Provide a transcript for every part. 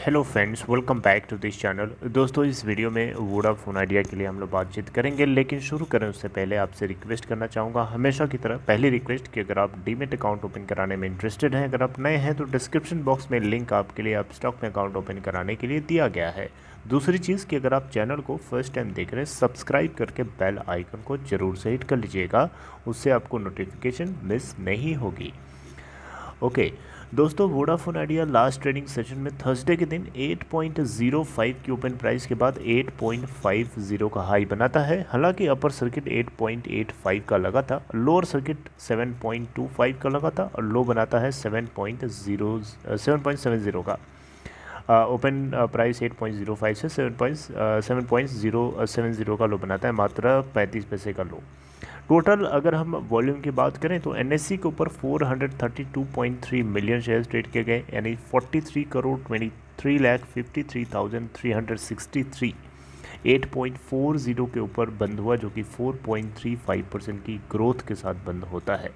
Hello friends, welcome back to this channel. दोस्तों, इस video में वोडाफोन आइडिया के लिए हम लोग बातचीत करेंगे, लेकिन शुरू करें उससे पहले आपसे रिक्वेस्ट करना चाहूँगा, हमेशा की तरह पहली रिक्वेस्ट कि अगर आप डीमेट अकाउंट ओपन कराने में इंटरेस्टेड हैं, अगर आप नए हैं तो डिस्क्रिप्शन बॉक्स में लिंक आपके लिए आप स्टॉक में अकाउंट ओपन कराने के लिए दिया गया है। दूसरी चीज़ कि अगर आप चैनल को फर्स्ट टाइम देख रहे हैं, सब्सक्राइब करके बेल आइकन को ज़रूर से हिट कर लीजिएगा, उससे आपको नोटिफिकेशन मिस नहीं होगी। ओके दोस्तों, Vodafone idea last trading session में थर्सडे के दिन 8.05 की ओपन प्राइस के बाद 8.50 का हाई बनाता है। हालांकि अपर सर्किट 8.85 का लगा था, लोअर सर्किट 7.25 का लगा था और लो बनाता है 7.70 का। ओपन प्राइस 8.05 से 7.070 का लो बनाता है, मात्र 35 पैसे का लो। टोटल अगर हम वॉल्यूम की बात करें तो एनएससी के ऊपर 432.3 मिलियन शेयर्स ट्रेड किए गए, यानी 43 करोड़ 23,53,363 8.40 के ऊपर बंद हुआ, जो कि 4.35% की ग्रोथ के साथ बंद होता है।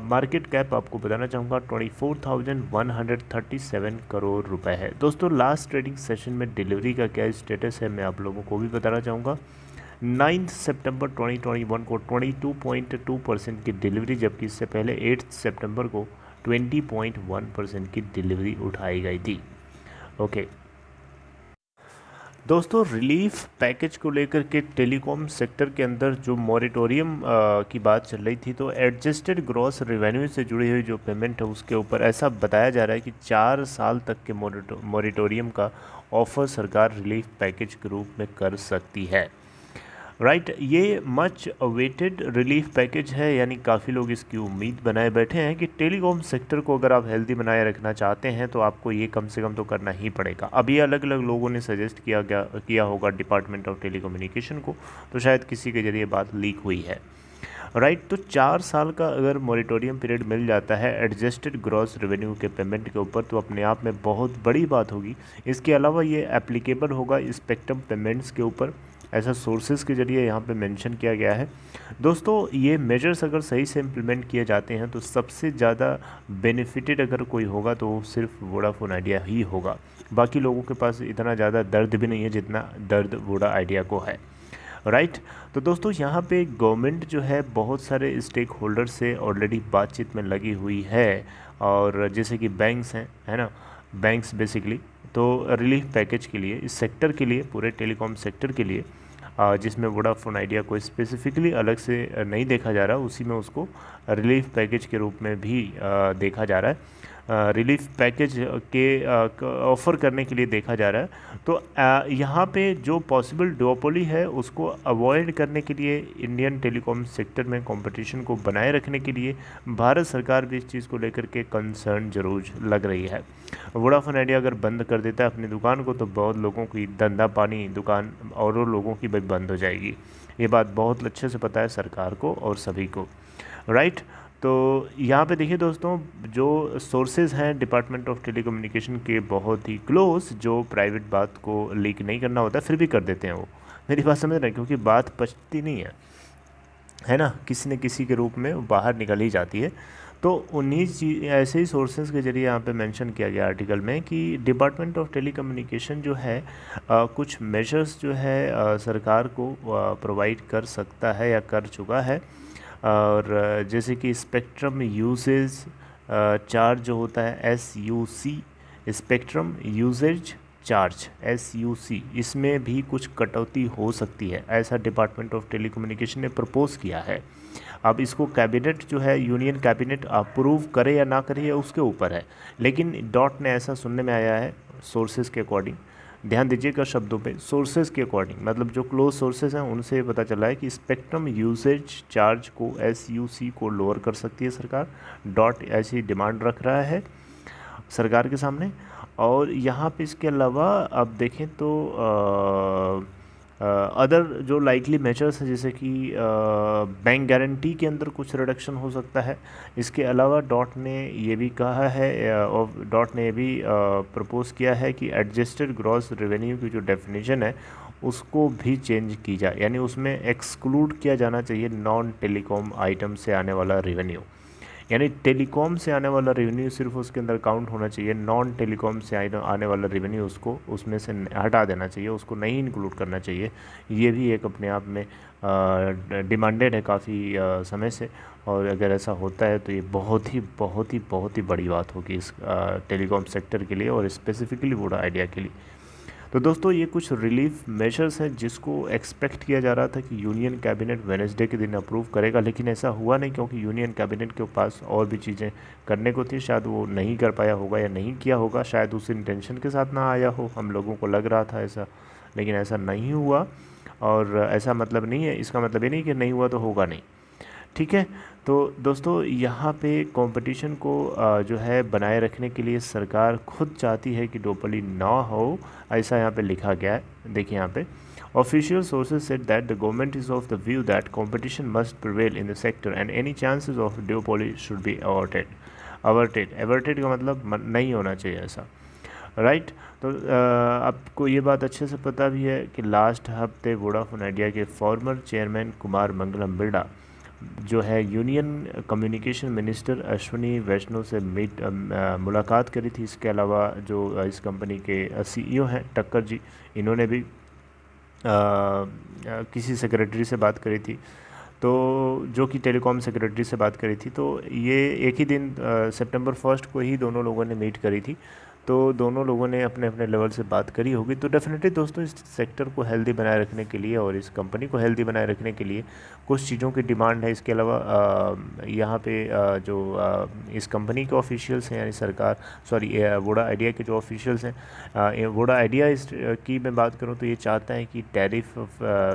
मार्केट कैप आपको बताना चाहूँगा 24,137 करोड़ रुपए है। दोस्तों, लास्ट ट्रेडिंग सेशन में डिलीवरी का क्या स्टेटस है मैं आप लोगों को भी बताना चाहूँगा। 9 सितंबर 2021 को 22.2% की डिलीवरी, जबकि इससे पहले 8 सितंबर को 20.1% की डिलीवरी उठाई गई थी। ओके दोस्तों, रिलीफ पैकेज को लेकर के टेलीकॉम सेक्टर के अंदर जो मॉरिटोरियम की बात चल रही थी, तो एडजस्टेड ग्रॉस रेवेन्यू से जुड़ी हुई जो पेमेंट है उसके ऊपर ऐसा बताया जा रहा है कि 4 साल तक के मॉरिटोरियम का ऑफर सरकार रिलीफ पैकेज के रूप में कर सकती है। राइट, ये मच अवेटेड रिलीफ पैकेज है, यानी काफ़ी लोग इसकी उम्मीद बनाए बैठे हैं कि टेलीकॉम सेक्टर को अगर आप हेल्दी बनाए रखना चाहते हैं तो आपको ये कम से कम तो करना ही पड़ेगा। अभी अलग अलग लोगों ने सजेस्ट किया होगा डिपार्टमेंट ऑफ टेलीकम्युनिकेशन को, तो शायद किसी के जरिए बात लीक हुई है। राइट, तो 4 साल का अगर मॉरिटोरियम पीरियड मिल जाता है एडजस्टेड ग्रॉस रेवेन्यू के पेमेंट के ऊपर, तो अपने आप में बहुत बड़ी बात होगी। इसके अलावा ये एप्लीकेबल होगा स्पेक्ट्रम पेमेंट्स के ऊपर, ऐसा सोर्सेज के जरिए यहाँ पे मेंशन किया गया है। दोस्तों, ये मेजर्स अगर सही से इम्प्लीमेंट किए जाते हैं तो सबसे ज़्यादा बेनिफिटेड अगर कोई होगा तो सिर्फ वोडाफोन आइडिया ही होगा। बाकी लोगों के पास इतना ज़्यादा दर्द भी नहीं है जितना दर्द वोडा आइडिया को है। राइट, तो दोस्तों यहाँ पे गवर्नमेंट जो है बहुत सारे स्टेक होल्डर से ऑलरेडी बातचीत में लगी हुई है, और जैसे कि बैंक्स हैं, है ना, बैंक्स बेसिकली तो रिलीफ पैकेज के लिए इस सेक्टर के लिए, पूरे टेलीकॉम सेक्टर के लिए, जिसमें वोडाफोन आइडिया को स्पेसिफिकली अलग से नहीं देखा जा रहा, उसी में उसको रिलीफ पैकेज के रूप में भी देखा जा रहा है, रिलीफ पैकेज के ऑफ़र करने के लिए देखा जा रहा है। तो यहाँ पे जो पॉसिबल डुओपोली है उसको अवॉइड करने के लिए, इंडियन टेलीकॉम सेक्टर में कंपटीशन को बनाए रखने के लिए भारत सरकार भी इस चीज़ को लेकर के कंसर्न जरूर लग रही है। वोडाफोन आइडिया अगर बंद कर देता है अपनी दुकान को तो बहुत लोगों की धंधा पानी दुकान और लोगों की भी बंद हो जाएगी। ये बात बहुत अच्छे से पता है सरकार को और सभी को। राइट, तो यहाँ पे देखिए दोस्तों, जो सोर्सेज हैं डिपार्टमेंट ऑफ टेलीकम्युनिकेशन के बहुत ही क्लोज, जो प्राइवेट बात को लीक नहीं करना होता फिर भी कर देते हैं वो, मेरी बात समझ रहे हैं, क्योंकि बात पचती नहीं है ना, किसी न किसी के रूप में बाहर निकल ही जाती है। तो उन्हीं ऐसे ही सोर्सेज के जरिए यहाँ पे मेंशन किया गया आर्टिकल में कि डिपार्टमेंट ऑफ टेलीकम्युनिकेशन जो है कुछ मेजर्स जो है सरकार को प्रोवाइड कर सकता है या कर चुका है, और जैसे कि स्पेक्ट्रम यूसेज चार्ज जो होता है SUC, spectrum usage charge SUC, इसमें भी कुछ कटौती हो सकती है, ऐसा डिपार्टमेंट ऑफ टेलीकम्युनिकेशन ने प्रपोज किया है। अब इसको कैबिनेट जो है, यूनियन कैबिनेट अप्रूव करे या ना करे ये उसके ऊपर है, लेकिन डॉट ने ऐसा सुनने में आया है सोर्सेज के अकॉर्डिंग, ध्यान दीजिएगा शब्दों पे, सोर्सेज के अकॉर्डिंग, मतलब जो क्लोज सोर्सेज हैं उनसे पता चला है कि स्पेक्ट्रम यूसेज चार्ज को SUC को लोअर कर सकती है सरकार। डॉट ऐसी डिमांड रख रहा है सरकार के सामने। और यहाँ पे इसके अलावा अब देखें तो अदर जो लाइकली मेजर्स हैं, जैसे कि बैंक गारंटी के अंदर कुछ रिडक्शन हो सकता है। इसके अलावा डॉट ने ये भी कहा है, और डॉट ने ये भी प्रपोज़ किया है कि एडजस्टेड ग्रॉस रेवेन्यू की जो डेफिनेशन है उसको भी चेंज की जाए, यानी उसमें एक्सक्लूड किया जाना चाहिए नॉन टेलीकॉम आइटम से आने वाला रेवेन्यू। यानी टेलीकॉम से आने वाला रेवेन्यू सिर्फ उसके अंदर काउंट होना चाहिए, नॉन टेलीकॉम से आने वाला रेवेन्यू उसको उसमें से हटा देना चाहिए, उसको नहीं इंक्लूड करना चाहिए। ये भी एक अपने आप में डिमांडेड है काफ़ी समय से, और अगर ऐसा होता है तो ये बहुत ही बड़ी बात होगी इस टेलीकॉम सेक्टर के लिए और स्पेसिफिकली वोडा आइडिया के लिए। तो दोस्तों ये कुछ रिलीफ मेजर्स हैं जिसको एक्सपेक्ट किया जा रहा था कि यूनियन कैबिनेट वेडनेसडे के दिन अप्रूव करेगा, लेकिन ऐसा हुआ नहीं क्योंकि यूनियन कैबिनेट के पास और भी चीज़ें करने को थी। शायद वो नहीं कर पाया होगा या नहीं किया होगा, शायद उस इंटेंशन के साथ ना आया हो, हम लोगों को लग रहा था ऐसा, लेकिन ऐसा नहीं हुआ। और ऐसा मतलब नहीं है, इसका मतलब ये नहीं कि नहीं हुआ तो होगा नहीं, ठीक है। तो दोस्तों यहाँ पे कंपटीशन को जो है बनाए रखने के लिए सरकार खुद चाहती है कि डुओपोली ना हो, ऐसा यहाँ पे लिखा गया है। देखिए यहाँ पे official sources said that the government is of the view that competition must prevail in the sector and any chances of duopoly should be averted का मतलब नहीं होना चाहिए ऐसा, राइट। तो आपको ये बात अच्छे से पता भी है कि लास्ट हफ्ते वोडाफोन आइडिया के फॉर्मर चेयरमैन कुमार मंगलम बिरला जो है यूनियन कम्युनिकेशन मिनिस्टर अश्विनी वैष्णव से मुलाकात करी थी। इसके अलावा जो इस कंपनी के सीईओ हैं टक्कर जी, इन्होंने भी किसी सेक्रेटरी से बात करी थी, तो जो कि टेलीकॉम सेक्रेटरी से बात करी थी। तो ये एक ही दिन सितंबर 1 को ही दोनों लोगों ने मीट करी थी, तो दोनों लोगों ने अपने अपने लेवल से बात करी होगी। तो डेफिनेटली दोस्तों इस सेक्टर को हेल्दी बनाए रखने के लिए और इस कंपनी को हेल्दी बनाए रखने के लिए कुछ चीज़ों की डिमांड है। इसके अलावा यहाँ पे इस कंपनी के ऑफिशियल्स हैं, यानी सरकार वोडा आइडिया के जो ऑफिशियल्स हैं, वोडा आइडिया इस की मैं बात करूँ तो ये चाहता है कि टैरिफ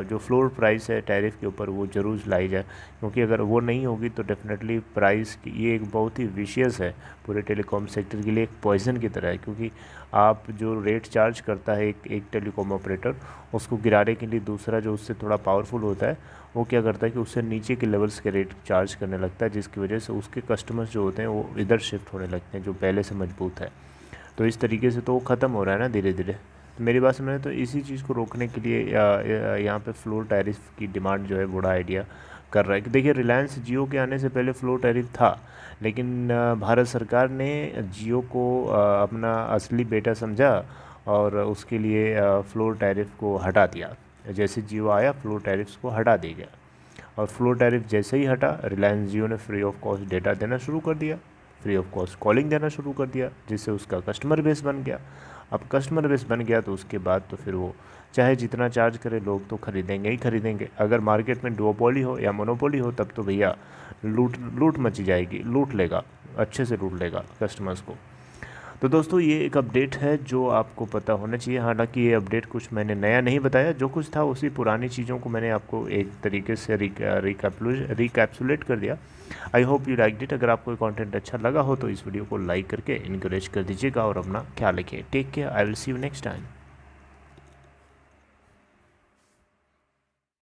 जो फ्लोर प्राइस है टैरिफ के ऊपर वो ज़रूर लाई जाए, क्योंकि अगर वो नहीं होगी तो डेफिनेटली प्राइस की ये एक बहुत ही विशियस है पूरे टेलीकॉम सेक्टर के लिए, एक पॉइजन की तरह है। क्योंकि आप जो रेट चार्ज करता है एक टेलीकॉम ऑपरेटर, उसको गिराने के लिए दूसरा जो उससे थोड़ा पावरफुल होता है वो क्या करता है कि उससे नीचे के लेवल्स के रेट चार्ज करने लगता है, जिसकी वजह से उसके कस्टमर्स जो होते हैं वो इधर शिफ्ट होने लगते हैं जो पहले से मजबूत है। तो इस तरीके से तो वो ख़त्म हो रहा है ना धीरे धीरे। तो मेरी बात समझे, तो इसी चीज़ को रोकने के लिए यहाँ पे फ्लोर टैरिफ की डिमांड जो है वोडा आइडिया कर रहा है। कि देखिए रिलायंस जियो के आने से पहले फ्लोर टैरिफ था, लेकिन भारत सरकार ने जियो को अपना असली बेटा समझा और उसके लिए फ्लोर टैरिफ को हटा दिया। जैसे जियो आया फ्लोर टैरिफ्स को हटा दिया गया, और फ्लोर टैरिफ जैसे ही हटा रिलायंस जियो ने फ्री ऑफ कॉस्ट डेटा देना शुरू कर दिया, फ्री ऑफ कॉस्ट कॉलिंग देना शुरू कर दिया, जिससे उसका कस्टमर बेस बन गया। अब कस्टमर बेस बन गया तो उसके बाद तो फिर वो चाहे जितना चार्ज करे लोग तो खरीदेंगे ही खरीदेंगे। अगर मार्केट में डुओपोली हो या मोनोपोली हो तब तो भैया लूट मची जाएगी, लूट लेगा, अच्छे से लूट लेगा कस्टमर्स को। तो दोस्तों ये एक अपडेट है जो आपको पता होना चाहिए। हालांकि ये अपडेट कुछ मैंने नया नहीं बताया, जो कुछ था उसी पुरानी चीज़ों को मैंने आपको एक तरीके से रिकैप्सुलेट कर दिया। I hope you like it. अगर आपको कंटेंट अच्छा लगा हो तो इस वीडियो को लाइक करके इनकरेज कर दीजिएगा और अपना ख्याल रखिए। Take care, I will see you next time.